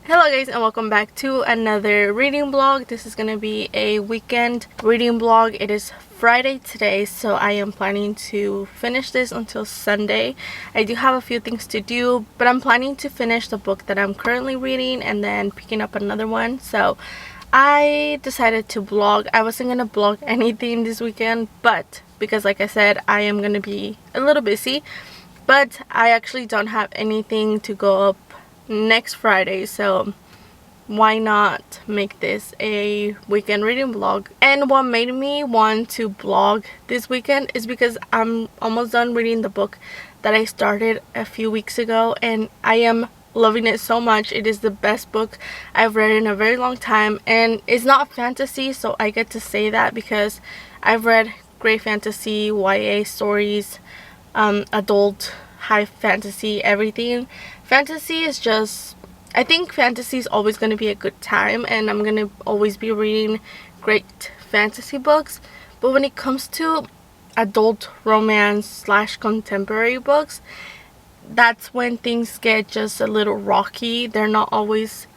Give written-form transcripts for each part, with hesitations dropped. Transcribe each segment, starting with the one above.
Hello guys, and welcome back to another reading vlog. This is gonna be a weekend reading vlog. It is Friday today, so I am planning to finish this until Sunday. I do have a few things to do, but I'm planning to finish the book that I'm currently reading and then picking up another one. So I decided to vlog. I wasn't gonna vlog anything this weekend, but because like I said, I am gonna be a little busy, but I actually don't have anything to go up next Friday, so why not make this a weekend reading vlog. And what made me want to vlog this weekend is because I'm almost done reading the book that I started a few weeks ago, and I am loving it so much. It is the best book I've read in a very long time, and it's not fantasy, so I get to say that because I've read great fantasy, YA stories, adult, high fantasy, everything. Fantasy is just, I think fantasy is always going to be a good time, and I'm going to always be reading great fantasy books. But when it comes to adult romance slash contemporary books, that's when things get just a little rocky. They're not always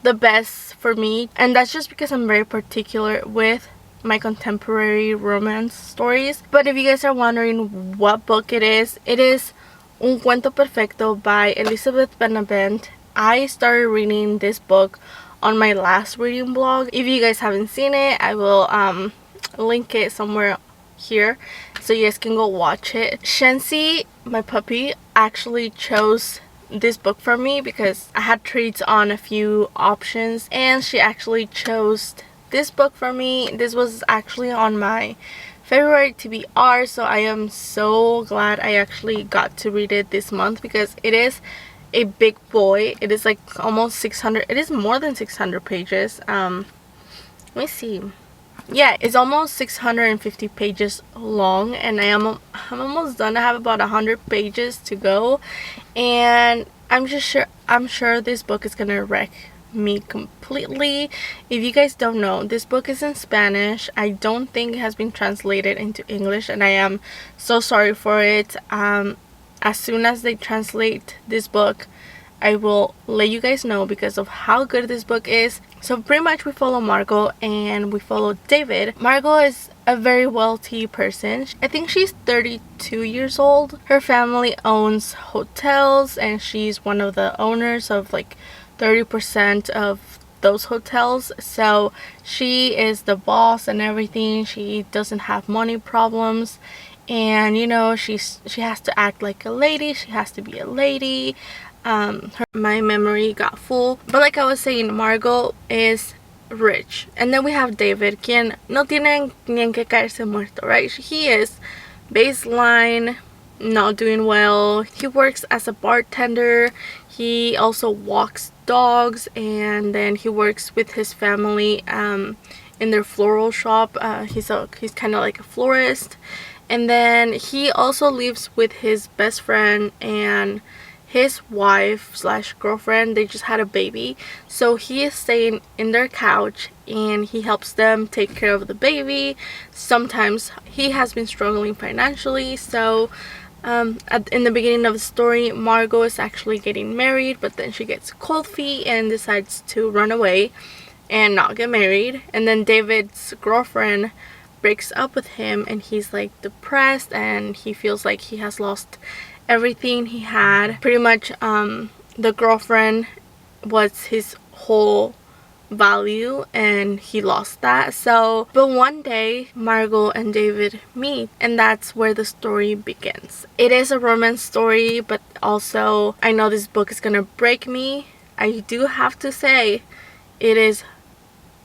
the best for me, and that's just because I'm very particular with my contemporary romance stories. But if you guys are wondering what book it is Un Cuento Perfecto by Elizabeth Benavent. I started reading this book on my last reading vlog. If you guys haven't seen it, I will link it somewhere here so you guys can go watch it. Shensi, my puppy, actually chose this book for me because I had treats on a few options, and she actually chose this book for me. This was actually on my February TBR, so I am so glad I actually got to read it this month because it is a big boy. It is like almost 600, it is more than 600 pages. Let me see. Yeah, it's almost 650 pages long, and I'm almost done. I have about 100 pages to go, and I'm sure this book is gonna wreck me completely. If you guys don't know, this book is in Spanish. I don't think it has been translated into English, and I am so sorry for it. As soon as they translate this book, I will let you guys know because of how good this book is. So pretty much we follow Margot and we follow David. Margot is a very wealthy person. I think she's 32 years old. Her family owns hotels, and she's one of the owners of like 30% of those hotels. So she is the boss and everything. She doesn't have money problems, and you know, she has to act like a lady. She has to be a lady. My memory got full, but like I was saying, Margot is rich. And then we have David, quien no tiene ni en que caerse muerto, right? He is baseline, not doing well. He works as a bartender. He also walks dogs, and then he works with his family in their floral shop. He's kind of like a florist. And then he also lives with his best friend and his wife slash girlfriend. They just had a baby, so he is staying in their couch and he helps them take care of the baby. Sometimes he has been struggling financially, so in the beginning of the story, Margot is actually getting married, but then she gets cold feet and decides to run away and not get married. And then David's girlfriend breaks up with him, and he's like depressed, and he feels like he has lost everything he had. Pretty much the girlfriend was his whole value, and he lost that. So but one day Margot and David meet, and that's where the story begins. It is a romance story, but also I know this book is gonna break me. I do have to say it is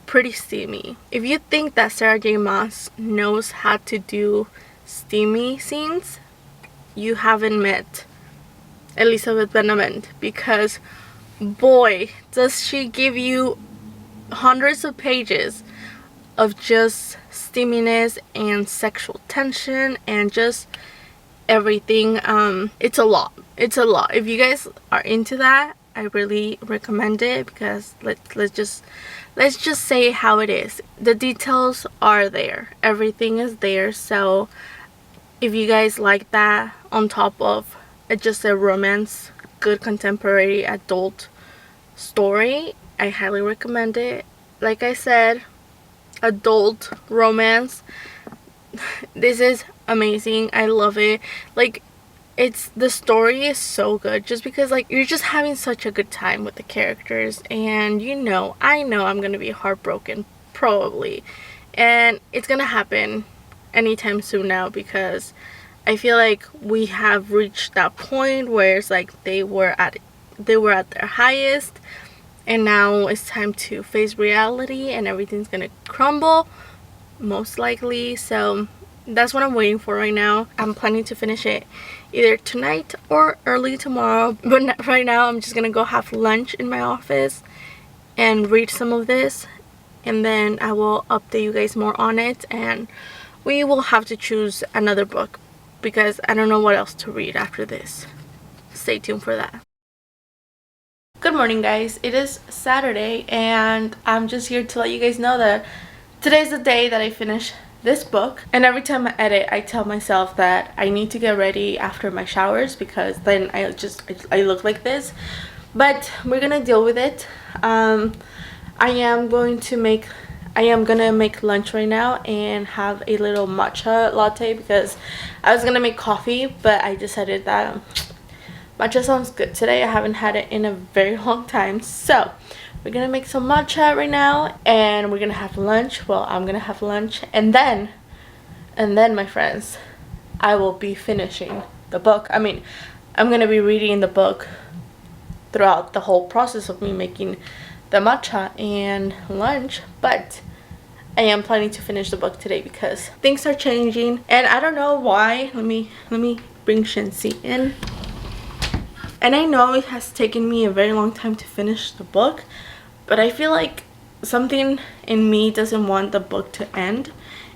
pretty steamy. If you think that Sarah J Maas knows how to do steamy scenes, you haven't met Elizabeth Benavent, because boy, does she give you hundreds of pages of just steaminess and sexual tension and just everything. It's a lot. If you guys are into that, I really recommend it, because let's just say how it is. The details are there, everything is there. So if you guys like that, on top of just a romance, good contemporary adult story. I highly recommend it. Like I said, adult romance. This is amazing. I love it. Like, it's, the story is so good just because like you're just having such a good time with the characters, and I know I'm gonna be heartbroken probably, and it's gonna happen anytime soon now, because I feel like we have reached that point where it's like they were at their highest, and now it's time to face reality and everything's gonna crumble most likely. So that's what I'm waiting for right now. I'm planning to finish it either tonight or early tomorrow, but right now I'm just gonna go have lunch in my office and read some of this, and then I will update you guys more on it, and we will have to choose another book because I don't know what else to read after this. Stay tuned for that. Good morning, guys. It is Saturday and I'm just here to let you guys know that today's the day that I finish this book, and every time I edit I tell myself that I need to get ready after my showers because then I look like this, but we're gonna deal with it. I am gonna make lunch right now and have a little matcha latte because I was gonna make coffee, but I decided that matcha sounds good today. I haven't had it in a very long time, so we're gonna make some matcha right now and we're gonna have lunch. Well, I'm gonna have lunch, and then my friends, I will be finishing the book. I mean, I'm gonna be reading the book throughout the whole process of me making the matcha and lunch, but I am planning to finish the book today because things are changing and I don't know why. Let me bring Shensi in. And I know it has taken me a very long time to finish the book, but I feel like something in me doesn't want the book to end,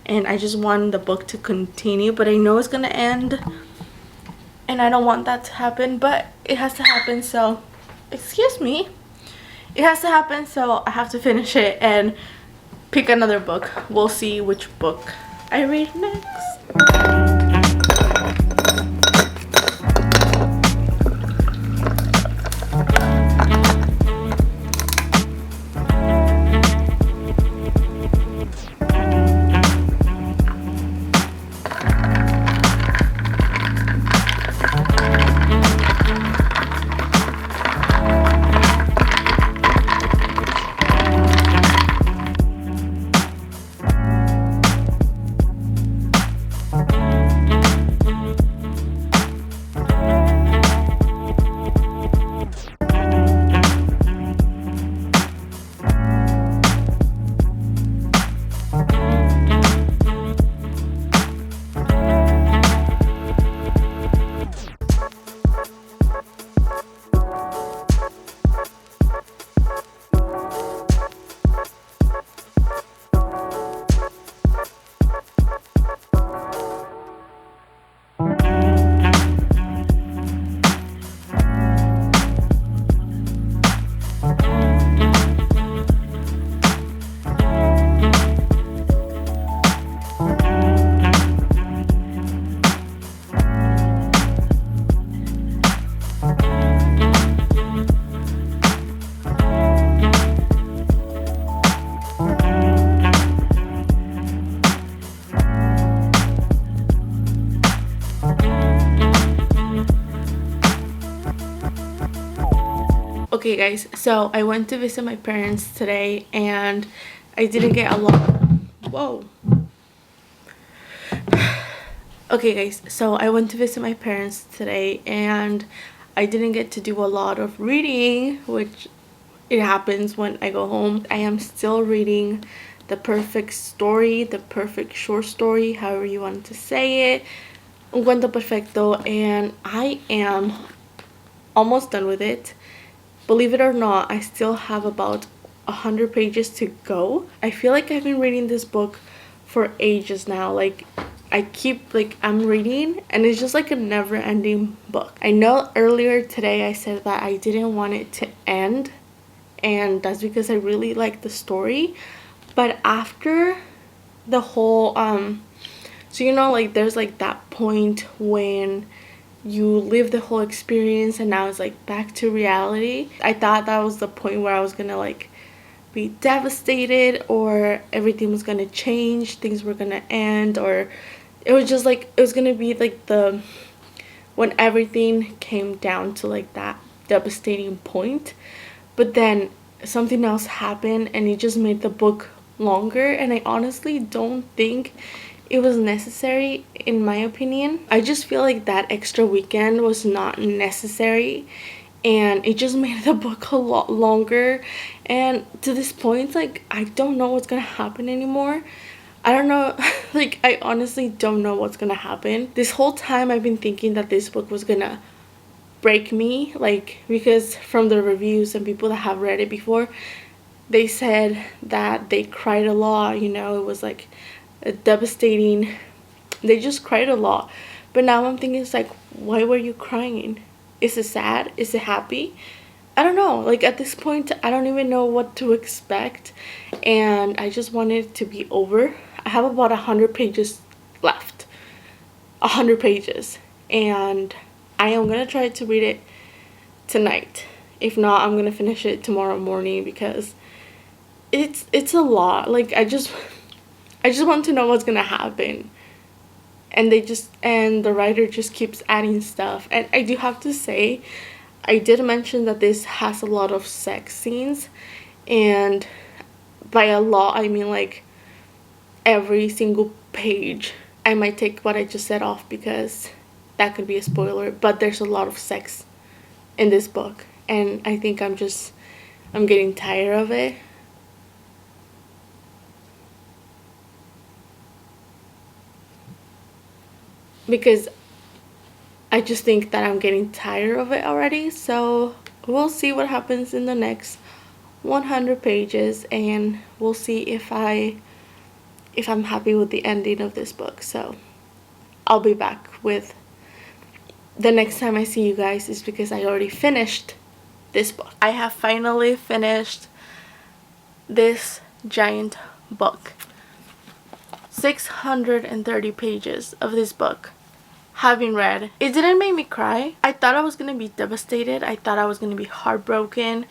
and I just want the book to continue, but I know it's gonna end and I don't want that to happen, but it has to happen, so excuse me, it has to happen, so I have to finish it and pick another book. We'll see which book I read next. Okay guys, so I went to visit my parents today and I didn't get a lot. Whoa. Okay guys, so I went to visit my parents today and I didn't get to do a lot of reading, which it happens when I go home. I am still reading The Perfect Story, the perfect short story, however you want to say it, Un Cuento Perfecto, and I am almost done with it. Believe it or not, I still have about 100 pages to go. I feel like I've been reading this book for ages now. Like, I'm reading and it's just like a never-ending book. I know earlier today I said that I didn't want it to end, and that's because I really like the story. But after the whole, so like there's like that point when you live the whole experience and now it's like back to reality. I thought that was the point where I was gonna like be devastated, or everything was gonna change, things were gonna end, or it was just like it was gonna be like the when everything came down to like that devastating point. But then something else happened and it just made the book longer, and I honestly don't think it was necessary, in my opinion. I just feel like that extra weekend was not necessary, and it just made the book a lot longer. And to this point, like, I don't know what's gonna happen anymore. I don't know. Like, I honestly don't know what's gonna happen. This whole time I've been thinking that this book was gonna break me, like, because from the reviews and people that have read it before, they said that they cried a lot, you know, it was like a devastating, they just cried a lot. But now I'm thinking, it's like, why were you crying? Is it sad? Is it happy? I don't know. Like, at this point, I don't even know what to expect, and I just want it to be over. I have about 100 pages left. 100 pages. And I am gonna try to read it tonight. If not, I'm gonna finish it tomorrow morning, because it's a lot. Like, I just want to know what's gonna happen. And the writer just keeps adding stuff. And I do have to say, I did mention that this has a lot of sex scenes, and by a lot I mean like every single page. I might take what I just said off because that could be a spoiler, but there's a lot of sex in this book, and I think I'm getting tired of it. Because I just think that I'm getting tired of it already. So we'll see what happens in the next 100 pages, and we'll see if I'm happy with the ending of this book. So I'll be back with the next time I see you guys is because I already finished this book. I have finally finished this giant book. 630 pages of this book. Having read, it didn't make me cry. I thought I was gonna be devastated. I thought I was gonna be heartbroken.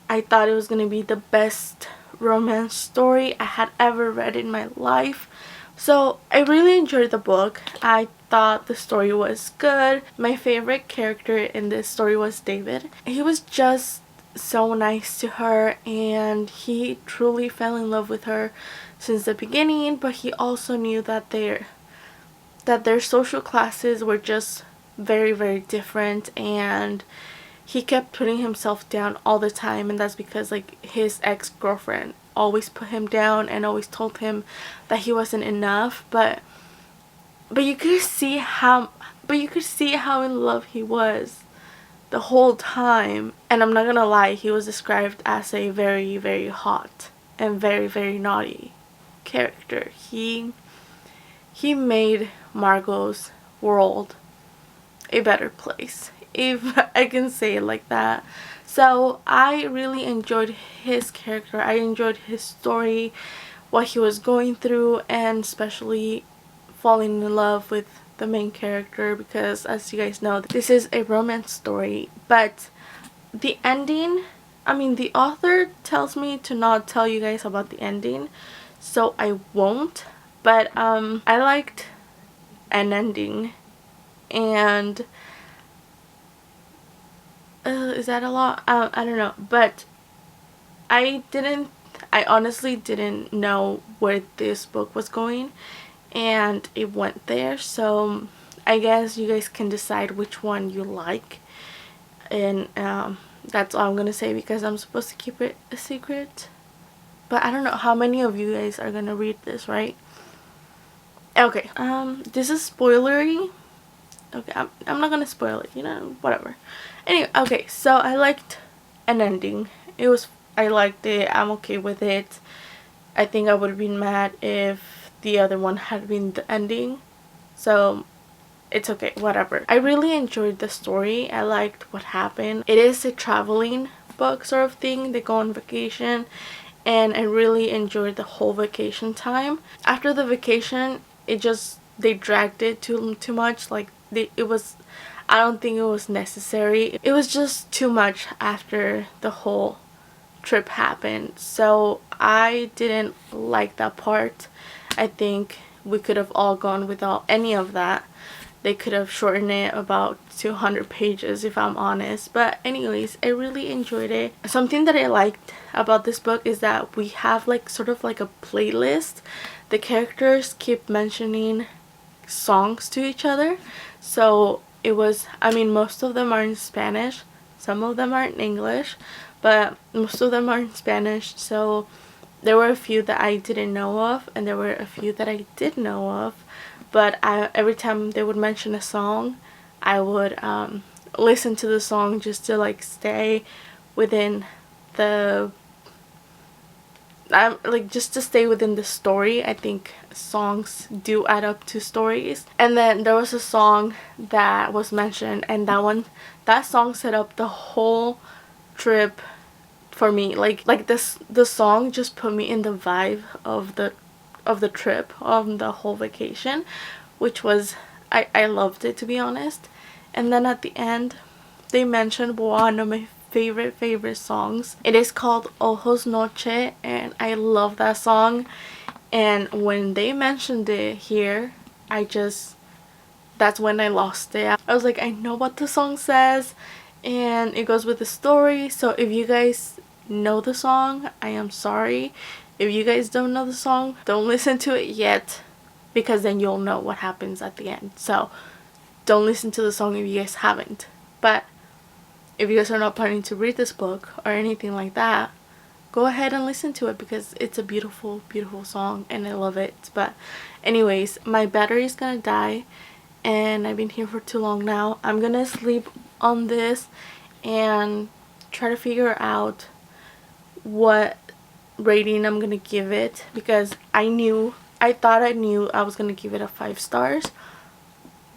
I thought it was gonna be the best romance story I had ever read in my life. So I really enjoyed the book. I thought the story was good. My favorite character in this story was David. He was just so nice to her, and he truly fell in love with her since the beginning, but he also knew that their social classes were just very, very different, and he kept putting himself down all the time. And that's because like his ex-girlfriend always put him down and always told him that he wasn't enough, but you could see how in love he was the whole time. And I'm not gonna lie, he was described as a very, very hot and very, very naughty character. He made Margot's world a better place, if I can say it like that. So I really enjoyed his character. I enjoyed his story, what he was going through, and especially falling in love with the main character, because as you guys know, this is a romance story. But the ending, I mean, the author tells me to not tell you guys about the ending, so I won't. But I liked an ending, and is that a lot? I don't know, but I honestly didn't know where this book was going, and it went there. So I guess you guys can decide which one you like, and that's all I'm gonna say, because I'm supposed to keep it a secret. But I don't know how many of you guys are gonna read this, right? Okay, this is spoilery. Okay, I'm not gonna spoil it, you know, whatever. Anyway, okay, so I liked an ending. I liked it. I'm okay with it. I think I would have been mad if the other one had been the ending. So it's okay, whatever. I really enjoyed the story. I liked what happened. It is a traveling book sort of thing. They go on vacation, and I really enjoyed the whole vacation time. After the vacation, they dragged it too much. Like, it was, I don't think it was necessary. It was just too much after the whole trip happened, so I didn't like that part. I think we could have all gone without any of that. They could have shortened it about 200 pages if I'm honest. But anyways, I really enjoyed it. Something that I liked about this book is that we have like sort of like a playlist. The characters keep mentioning songs to each other. So it was, I mean, most of them are in Spanish, some of them are in English, but most of them are in Spanish. So there were a few that I didn't know of, and there were a few that I did know of. But every time they would mention a song, I would listen to the song just to like stay within the just to stay within the story. I think songs do add up to stories. And then there was a song that was mentioned, and that song set up the whole trip for me. The song just put me in the vibe of the trip, of the whole vacation, which was, I loved it, to be honest. And then at the end they mentioned one of my favorite songs. It is called Ojos Noche, and I love that song. And when they mentioned it here, that's when I lost it. I was like, I know what the song says, and it goes with the story. So if you guys know the song, I am sorry. If you guys don't know the song, don't listen to it yet, because then you'll know what happens at the end. So don't listen to the song if you guys haven't. But if you guys are not planning to read this book or anything like that, go ahead and listen to it, because it's a beautiful, beautiful song and I love it. But anyways, my battery is gonna die and I've been here for too long now. I'm gonna sleep on this and try to figure out what rating I'm gonna give it, because I thought I knew I was gonna give it a 5 stars,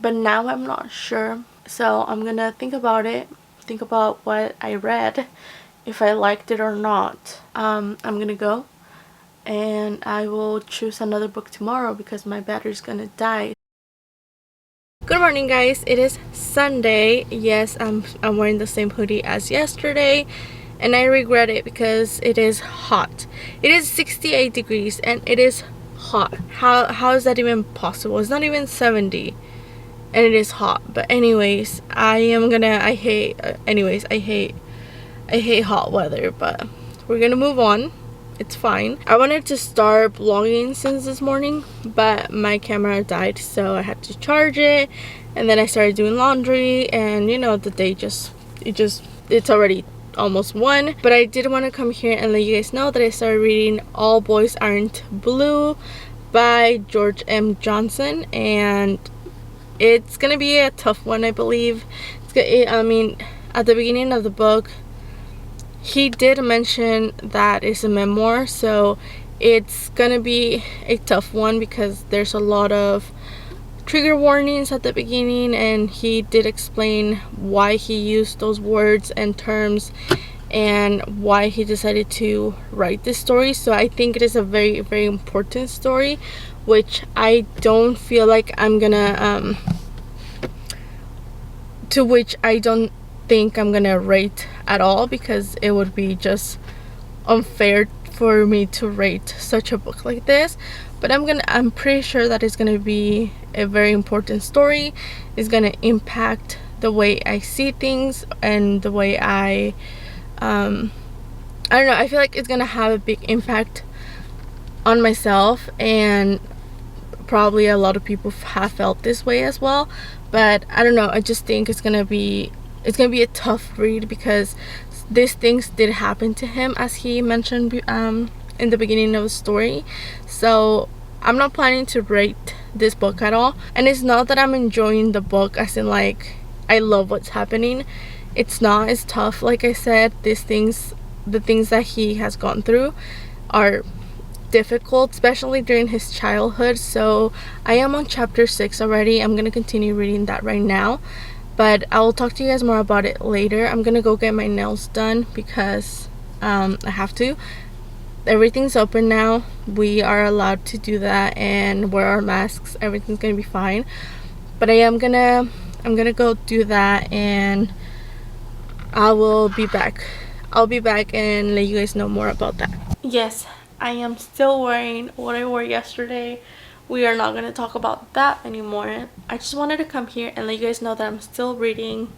but now I'm not sure. So I'm gonna think about it, think about what I read, if I liked it or not. I'm gonna go and I will choose another book tomorrow because my battery's gonna die. Good morning, guys. It is Sunday. Yes, I'm wearing the same hoodie as yesterday, and I regret it because it is hot. It is 68 degrees and it is hot. How is that even possible? It's not even 70 and it is hot. But anyways, I hate hot weather, but we're gonna move on. It's fine. I wanted to start vlogging since this morning, but my camera died, so I had to charge it, and then I started doing laundry, and you know, the day it's already almost 1. But I did want to come here and let you guys know that I started reading All Boys Aren't Blue by George M. Johnson, and it's gonna be a tough one, I believe. I mean, at the beginning of the book, he did mention that it's a memoir, so it's gonna be a tough one because there's a lot of trigger warnings at the beginning, and he did explain why he used those words and terms and why he decided to write this story. So I think it is a very, very important story, which I don't feel like I'm gonna think I'm gonna rate at all, because it would be just unfair for me to rate such a book like this. But I'm pretty sure that it's gonna be a very important story. It's gonna impact the way I see things and the way I don't know, I feel like it's gonna have a big impact on myself, and probably a lot of people have felt this way as well. But I don't know, I just think it's gonna be a tough read, because these things did happen to him, as he mentioned in the beginning of the story. So I'm not planning to rate this book at all, and it's not that I'm enjoying the book as in like I love what's happening. It's not. It's tough. Like I said, the things that he has gone through are difficult, especially during his childhood. So I am on chapter 6 already. I'm gonna continue reading that right now, but I will talk to you guys more about it later. I'm gonna go get my nails done because I have to. Everything's open now. We are allowed to do that and wear our masks. Everything's gonna be fine. But I am gonna I'm gonna go do that and I will be back. I'll be back and let you guys know more about that. Yes, I am still wearing what I wore yesterday. We are not going to talk about that anymore. I just wanted to come here and let you guys know that I'm still reading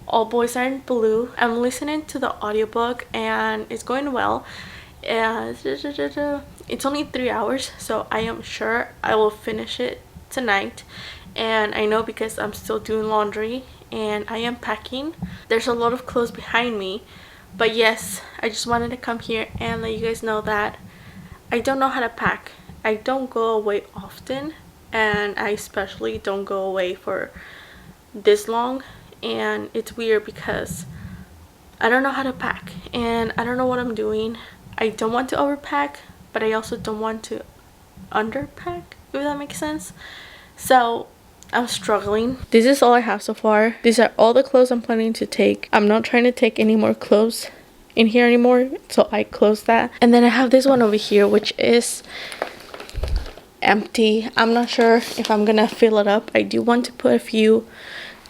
All Boys Are in Blue. I'm listening to the audiobook and it's going well. And it's only 3 hours, so I am sure I will finish it tonight. And I know because I'm still doing laundry and I am packing. There's a lot of clothes behind me. But yes, I just wanted to come here and let you guys know that I don't know how to pack. I don't go away often, and I especially don't go away for this long. And it's weird because I don't know how to pack and I don't know what I'm doing. I don't want to overpack, but I also don't want to underpack, if that makes sense. So I'm struggling. This is all I have so far. These are all the clothes I'm planning to take. I'm not trying to take any more clothes in here anymore, so I close that. And then I have this one over here, which is empty. I'm not sure if I'm gonna fill it up. I do want to put a few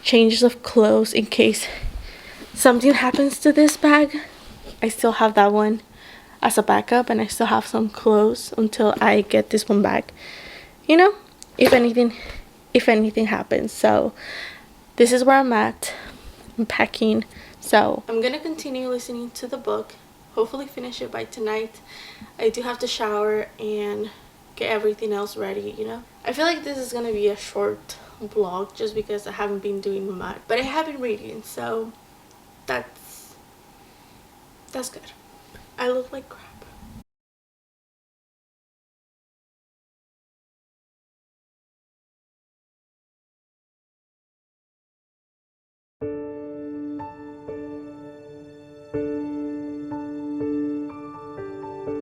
changes of clothes in case something happens to this bag. I still have that one as a backup, and I still have some clothes until I get this one back, you know, if anything happens. So this is where I'm at. I'm packing, so I'm gonna continue listening to the book, hopefully finish it by tonight. I do have to shower and get everything else ready, you know. I feel like this is gonna be a short vlog just because I haven't been doing much, but I have been reading, so that's good. I look like crap.